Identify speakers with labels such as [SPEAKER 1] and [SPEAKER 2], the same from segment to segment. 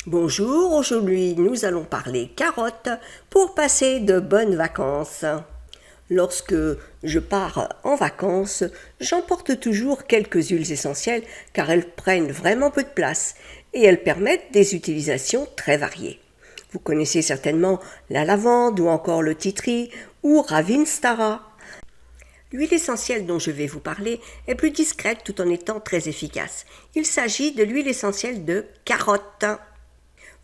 [SPEAKER 1] Bonjour, aujourd'hui nous allons parler carottes pour passer de bonnes vacances. Lorsque je pars en vacances, j'emporte toujours quelques huiles essentielles car elles prennent vraiment peu de place et elles permettent des utilisations très variées. Vous connaissez certainement la lavande ou encore le tea tree ou Ravinstara. L'huile essentielle dont je vais vous parler est plus discrète tout en étant très efficace. Il s'agit de l'huile essentielle de carotte.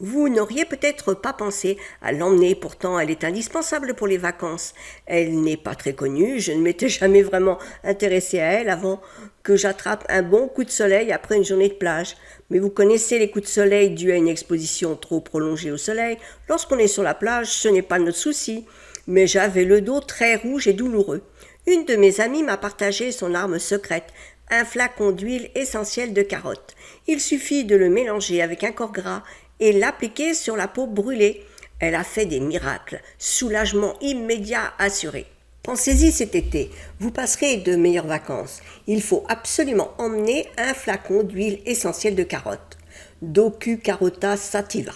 [SPEAKER 1] Vous n'auriez peut-être pas pensé à l'emmener, pourtant elle est indispensable pour les vacances. Elle n'est pas très connue, je ne m'étais jamais vraiment intéressée à elle avant que j'attrape un bon coup de soleil après une journée de plage. Mais vous connaissez les coups de soleil dus à une exposition trop prolongée au soleil. Lorsqu'on est sur la plage, ce n'est pas notre souci. Mais j'avais le dos très rouge et douloureux. Une de mes amies m'a partagé son arme secrète, un flacon d'huile essentielle de carotte. Il suffit de le mélanger avec un corps gras et l'appliquer sur la peau brûlée. Elle a fait des miracles, soulagement immédiat assuré. Pensez-y cet été, vous passerez de meilleures vacances. Il faut absolument emmener un flacon d'huile essentielle de carotte, Docu Carota Sativa.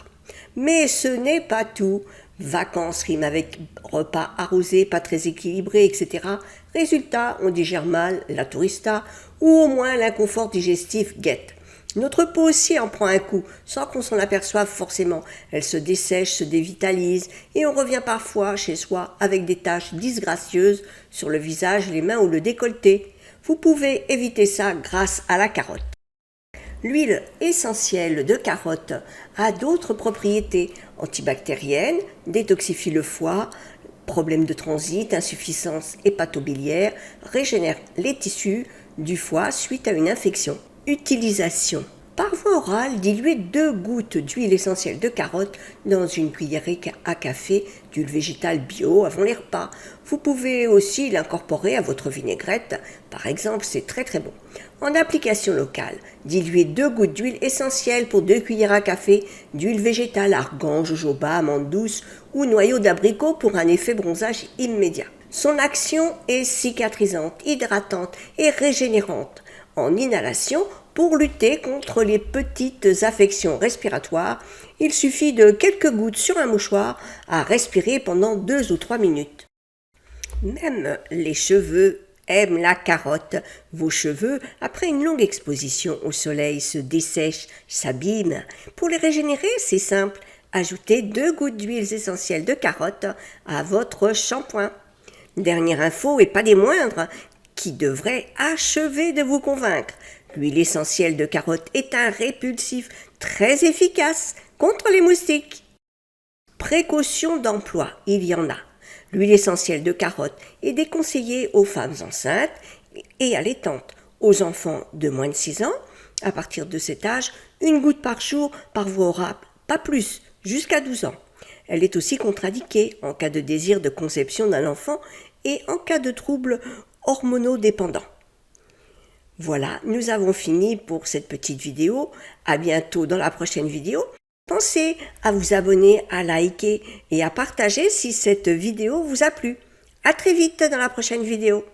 [SPEAKER 1] Mais ce n'est pas tout. Vacances riment avec repas arrosés, pas très équilibrés, etc. Résultat, on digère mal la tourista ou au moins l'inconfort digestif guette. Notre peau aussi en prend un coup, sans qu'on s'en aperçoive forcément. Elle se dessèche, se dévitalise, et on revient parfois chez soi avec des taches disgracieuses sur le visage, les mains ou le décolleté. Vous pouvez éviter ça grâce à la carotte. L'huile essentielle de carotte a d'autres propriétés antibactériennes, détoxifie le foie, problèmes de transit, insuffisance hépatobiliaire, régénère les tissus du foie suite à une infection. Utilisation. Par voie orale, diluez 2 gouttes d'huile essentielle de carotte dans une cuillerée à café d'huile végétale bio avant les repas. Vous pouvez aussi l'incorporer à votre vinaigrette, par exemple, c'est très très bon. En application locale, diluez 2 gouttes d'huile essentielle pour 2 cuillères à café d'huile végétale, argan, jojoba, amande douce ou noyau d'abricot pour un effet bronzage immédiat. Son action est cicatrisante, hydratante et régénérante en inhalation pour lutter contre les petites affections respiratoires. Il suffit de quelques gouttes sur un mouchoir à respirer pendant 2 ou 3 minutes. Même les cheveux aiment la carotte. Vos cheveux, après une longue exposition au soleil, se dessèchent, s'abîment. Pour les régénérer, c'est simple. Ajoutez 2 gouttes d'huiles essentielles de carotte à votre shampoing. Dernière info et pas des moindres, qui devrait achever de vous convaincre. L'huile essentielle de carotte est un répulsif très efficace contre les moustiques. Précautions d'emploi, il y en a. L'huile essentielle de carotte est déconseillée aux femmes enceintes et allaitantes, aux enfants de moins de 6 ans. À partir de cet âge, 1 goutte par jour par voie orale, pas plus, jusqu'à 12 ans. Elle est aussi contre-indiquée en cas de désir de conception d'un enfant et en cas de troubles hormonodépendants. Voilà, nous avons fini pour cette petite vidéo. À bientôt dans la prochaine vidéo. Pensez à vous abonner, à liker et à partager si cette vidéo vous a plu. À très vite dans la prochaine vidéo.